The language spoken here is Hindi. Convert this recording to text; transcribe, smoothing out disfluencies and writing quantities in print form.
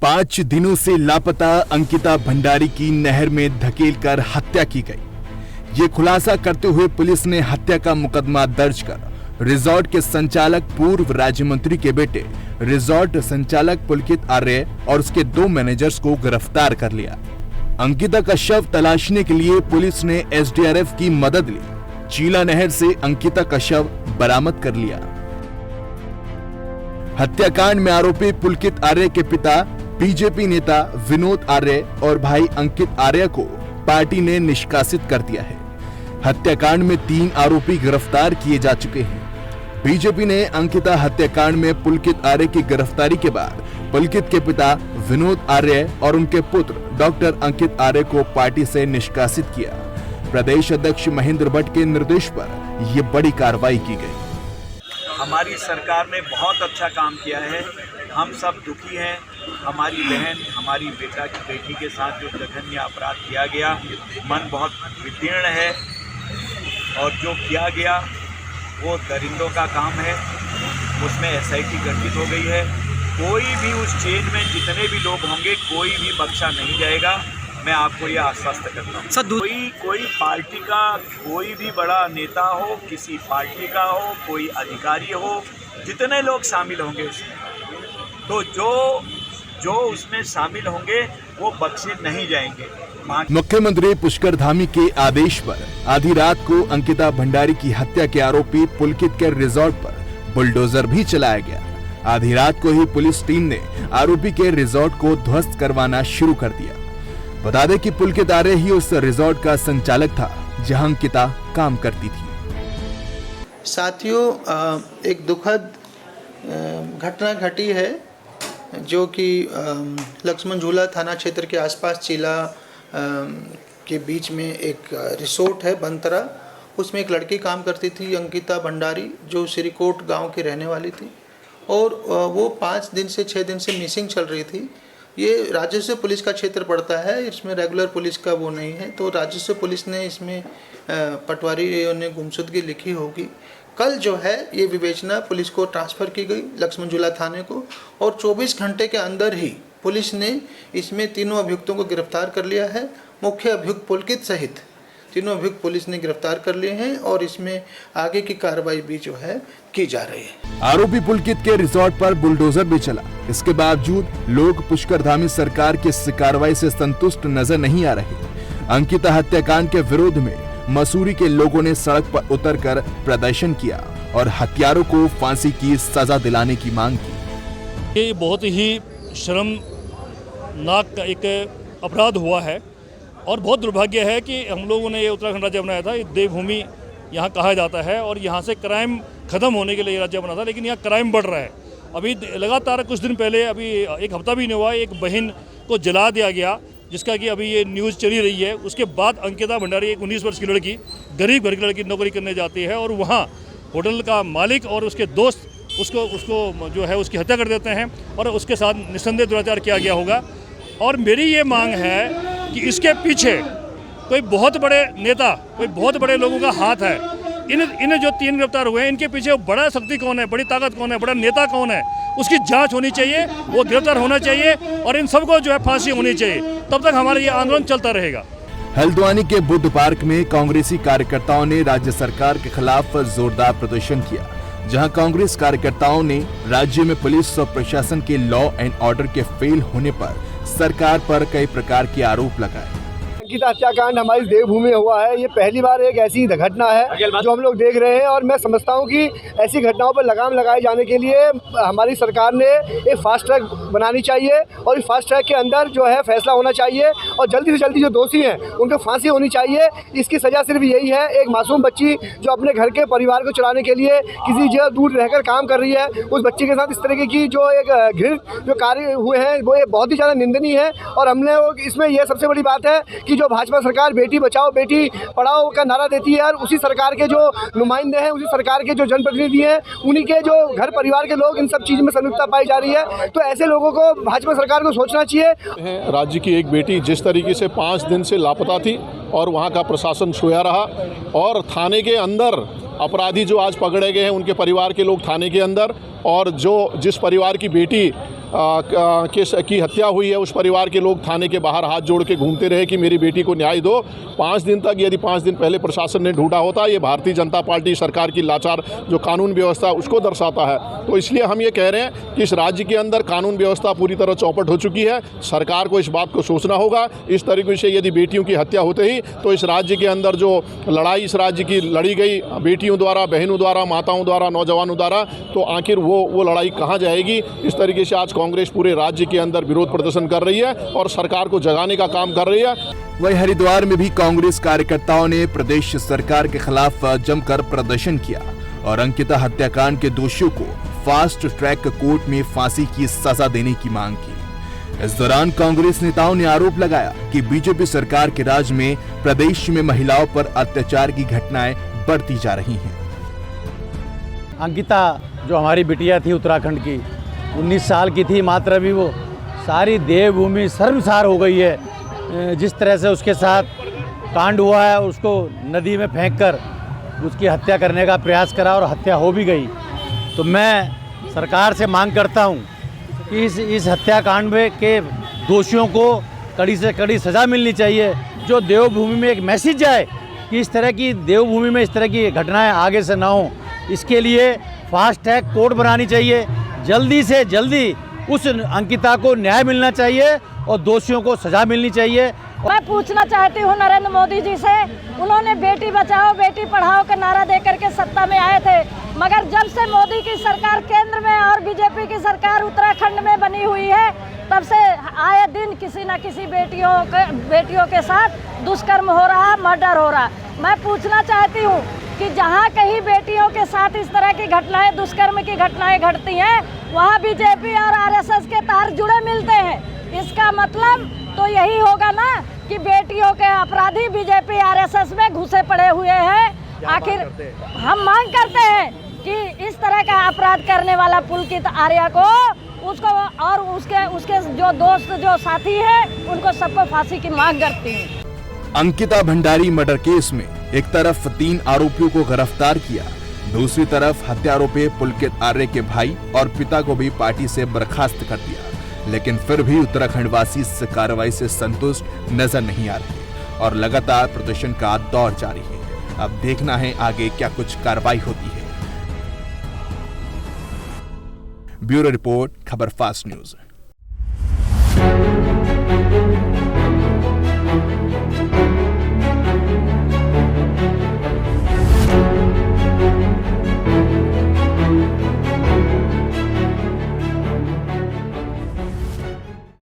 5 दिनों से लापता अंकिता भंडारी की नहर में धकेलकर हत्या की गई। ये खुलासा करते हुए पुलिस ने हत्या का मुकदमा दर्ज कर रिजॉर्ट के संचालक पूर्व राज्य मंत्री के बेटे रिजॉर्ट संचालक पुलकित आर्य और उसके 2 मैनेजर्स को गिरफ्तार कर लिया। अंकिता का शव तलाशने के लिए पुलिस ने एसडीआरएफ की मदद ली। चीला नहर से अंकिता का शव बरामद कर लिया। हत्याकांड में आरोपी पुलकित आर्य के पिता बीजेपी नेता विनोद आर्य और भाई अंकित आर्य को पार्टी ने निष्कासित कर दिया है। हत्याकांड में 3 आरोपी गिरफ्तार किए जा चुके हैं। बीजेपी ने अंकिता हत्याकांड में पुलकित आर्य की गिरफ्तारी के बाद पुलकित के पिता विनोद आर्य और उनके पुत्र डॉक्टर अंकित आर्य को पार्टी से निष्कासित किया। प्रदेश अध्यक्ष महेंद्र भट्ट के निर्देश पर यह बड़ी कार्रवाई की गई। हमारी सरकार ने बहुत अच्छा काम किया है। हम सब दुखी हैं। हमारी बहन, हमारी बेटी के साथ जो जघन्य अपराध किया गया, मन बहुत विदीर्ण है और जो किया गया वो दरिंदों का काम है। उसमें एसआईटी गठित हो गई है। कोई भी उस चेन में जितने भी लोग होंगे, कोई भी बख्शा नहीं जाएगा। मैं आपको ये आश्वस्त करता हूँ। कोई पार्टी का कोई भी बड़ा नेता हो, किसी पार्टी का हो, कोई अधिकारी हो, जितने लोग शामिल होंगे उसमें, तो जो उसमें शामिल होंगे वो बख्शे नहीं जाएंगे। मुख्यमंत्री पुष्कर धामी के आदेश पर आधी रात को अंकिता भंडारी की हत्या के आरोपी पुलकित के रिजॉर्ट पर बुलडोजर भी चलाया गया। आधी रात को ही पुलिस टीम ने आरोपी के रिजॉर्ट को ध्वस्त करवाना शुरू कर दिया। बता दें कि पुलकित आर्य ही उस रिजॉर्ट का संचालक था जहां अंकिता काम करती थी। साथियों, एक दुखद घटना घटी है जो कि लक्ष्मण झूला थाना क्षेत्र के आसपास चीला के बीच में एक रिसोर्ट है बनतरा। उसमें एक लड़की काम करती थी अंकिता भंडारी, जो श्रीकोट गांव की रहने वाली थी और वो 5 दिन से 6 दिन से मिसिंग चल रही थी। ये राजस्व पुलिस का क्षेत्र पड़ता है, इसमें रेगुलर पुलिस का वो नहीं है, तो राजस्व पुलिस ने इसमें पटवारी ने गुमशुदगी लिखी होगी। कल जो है ये विवेचना पुलिस को ट्रांसफ़र की गई लक्ष्मण झूला थाने को और 24 घंटे के अंदर ही पुलिस ने इसमें 3 अभियुक्तों को गिरफ्तार कर लिया है। मुख्य अभियुक्त पुलकित सहित 3 अभियुक्त पुलिस ने गिरफ्तार कर लिए हैं और इसमें आगे की कार्रवाई भी जो है की जा रही है। आरोपी पुलकित के रिजॉर्ट पर बुलडोजर भी चला। इसके बावजूद लोग पुष्कर धामी सरकार की इस कार्रवाई से संतुष्ट नजर नहीं आ रहे। अंकिता हत्याकांड के विरोध में मसूरी के लोगों ने सड़क पर उतरकर प्रदर्शन किया और हत्यारों को फांसी की सजा दिलाने की मांग की। ये बहुत ही शर्मनाक का एक अपराध हुआ है और बहुत दुर्भाग्य है कि हम लोगों ने ये उत्तराखंड राज्य बनाया था। ये देवभूमि यहाँ कहा जाता है और यहाँ से क्राइम खत्म होने के लिए राज्य बना था, लेकिन यहाँ क्राइम बढ़ रहा है। अभी लगातार कुछ दिन पहले, अभी 1 हफ्ता भी नहीं हुआ, एक बहन को जला दिया गया, जिसका कि अभी ये न्यूज़ चली रही है। उसके बाद अंकिता भंडारी, एक 19 वर्ष की लड़की, गरीब घर की लड़की, नौकरी करने जाती है और वहाँ होटल का मालिक और उसके दोस्त उसको जो है उसकी हत्या कर देते हैं और उसके साथ निस्संदेह दुराचार किया गया होगा। और मेरी ये मांग है कि इसके पीछे कोई बहुत बड़े नेता, कोई बहुत बड़े लोगों का हाथ है। इन जो 3 गिरफ्तार हुए हैं, इनके पीछे बड़ा शक्ति कौन है, बड़ी ताकत कौन है, बड़ा नेता कौन है, उसकी जांच होनी चाहिए, वो गिरफ्तार होना चाहिए और इन सबको जो है फांसी होनी चाहिए। तब तक हमारा ये आंदोलन चलता रहेगा। हल्द्वानी के बुद्ध पार्क में कांग्रेसी कार्यकर्ताओं ने राज्य सरकार के खिलाफ जोरदार प्रदर्शन किया, जहां कांग्रेस कार्यकर्ताओं ने राज्य में पुलिस और प्रशासन के लॉ एंड ऑर्डर के फेल होने पर सरकार पर कई प्रकार के आरोप लगाए। अंकिता हत्याकांड हमारी देवभूमि में हुआ है। ये पहली बार एक ऐसी घटना है जो हम लोग देख रहे हैं और मैं समझता हूँ कि ऐसी घटनाओं पर लगाम लगाए जाने के लिए हमारी सरकार ने एक फास्ट ट्रैक बनानी चाहिए और इस फास्ट ट्रैक के अंदर जो है फैसला होना चाहिए और जल्दी से जल्दी जो दोषी हैं उनको फांसी होनी चाहिए। इसकी सज़ा सिर्फ यही है, एक मासूम बच्ची जो अपने घर के परिवार को चलाने के लिए किसी जगह दूर रहकर काम कर रही है, उस बच्ची के साथ इस तरीके की जो एक घृणित जो कार्य हुए हैं वो ये बहुत ही ज़्यादा निंदनीय है। और हमने इसमें यह सबसे बड़ी बात है कि जो भाजपा सरकार बेटी बचाओ बेटी पढ़ाओ का नारा देती है और उसी सरकार के जो नुमाइंदे हैं, उसी सरकार के जो जनप्रतिनिधि हैं, उन्हीं के जो घर परिवार के लोग इन सब चीज़ में संलिप्तता पाई जा रही है। तो ऐसे लोगों को भाजपा सरकार को सोचना चाहिए। राज्य की एक बेटी जिस तरीके से 5 दिन से लापता थी और वहाँ का प्रशासन सोया रहा और थाने के अंदर अपराधी जो आज पकड़े गए हैं उनके परिवार के लोग थाने के अंदर, और जो जिस परिवार की बेटी की हत्या हुई है उस परिवार के लोग थाने के बाहर हाथ जोड़ के घूमते रहे कि मेरी बेटी को न्याय दो। 5 दिन तक, यदि 5 दिन पहले प्रशासन ने ढूंढा होता, ये भारतीय जनता पार्टी सरकार की लाचार जो कानून व्यवस्था उसको दर्शाता है। तो इसलिए हम ये कह रहे हैं कि इस राज्य के अंदर कानून व्यवस्था पूरी तरह चौपट हो चुकी है। सरकार को इस बात को सोचना होगा। इस तरीके से यदि बेटियों की हत्या होते ही तो इस राज्य के अंदर जो लड़ाई इस राज्य की लड़ी गई बेटियों द्वारा, बहनों द्वारा, माताओं द्वारा, नौजवानों द्वारा, तो आखिर वो लड़ाई कहाँ जाएगी। इस तरीके से आज कांग्रेस पूरे राज्य के अंदर विरोध प्रदर्शन कर रही है और सरकार को जगाने का काम कर रही है। वहीं हरिद्वार में भी कांग्रेस कार्यकर्ताओं ने प्रदेश सरकार के खिलाफ जमकर प्रदर्शन किया और अंकिता हत्याकांड के दोषियों को फास्ट ट्रैक कोर्ट में फांसी की सजा देने की मांग की। इस दौरान कांग्रेस नेताओं ने आरोप लगाया कि बीजेपी सरकार के राज में प्रदेश में महिलाओं पर अत्याचार की घटनाएं बढ़ती जा रही हैं। अंकिता जो हमारी बिटिया थी उत्तराखंड की, 19 साल की थी मात्र, अभी वो सारी देवभूमि शर्मसार हो गई है। जिस तरह से उसके साथ कांड हुआ है, उसको नदी में फेंककर उसकी हत्या करने का प्रयास करा और हत्या हो भी गई। तो मैं सरकार से मांग करता हूँ कि इस हत्याकांड में के दोषियों को कड़ी से कड़ी सज़ा मिलनी चाहिए। जो देवभूमि में एक मैसेज जाए कि इस तरह की देवभूमि में इस तरह की घटनाएं आगे से ना हो, इसके लिए फास्ट ट्रैक कोर्ट बनानी चाहिए। जल्दी से जल्दी उस अंकिता को न्याय मिलना चाहिए और दोषियों को सज़ा मिलनी चाहिए। मैं पूछना चाहती हूँ नरेंद्र मोदी जी से, उन्होंने बेटी बचाओ बेटी पढ़ाओ का नारा देकर के सत्ता में आए थे, मगर जब से मोदी की सरकार केंद्र में और बीजेपी की सरकार उत्तराखंड में बनी हुई है, तब से आए दिन किसी न किसी बेटियों के साथ दुष्कर्म हो रहा, मर्डर हो रहा। मैं पूछना चाहती हूँ कि जहाँ कहीं बेटियों के साथ इस तरह की घटनाएं, दुष्कर्म की घटनाएं घटती हैं, वहाँ बीजेपी और आरएसएस के तार जुड़े मिलते हैं। इसका मतलब तो यही होगा ना कि बेटियों के अपराधी बीजेपी आरएसएस में घुसे पड़े हुए हैं। आखिर हम मांग करते हैं कि इस तरह का अपराध करने वाला पुलकित आर्या को, उसको और उसके जो दोस्त, जो साथी हैं, उनको सबको फांसी की मांग करती हूँ। अंकिता भंडारी मर्डर केस में एक तरफ 3 आरोपियों को गिरफ्तार किया, दूसरी तरफ हत्या आरोपी पुलकित आर्य के भाई और पिता को भी पार्टी से बर्खास्त कर दिया। लेकिन फिर भी उत्तराखंड वासी इस कार्रवाई से संतुष्ट नजर नहीं आ रहे और लगातार प्रदर्शन का दौर जारी है। अब देखना है आगे क्या कुछ कार्रवाई होती है। ब्यूरो रिपोर्ट, खबर फास्ट न्यूज।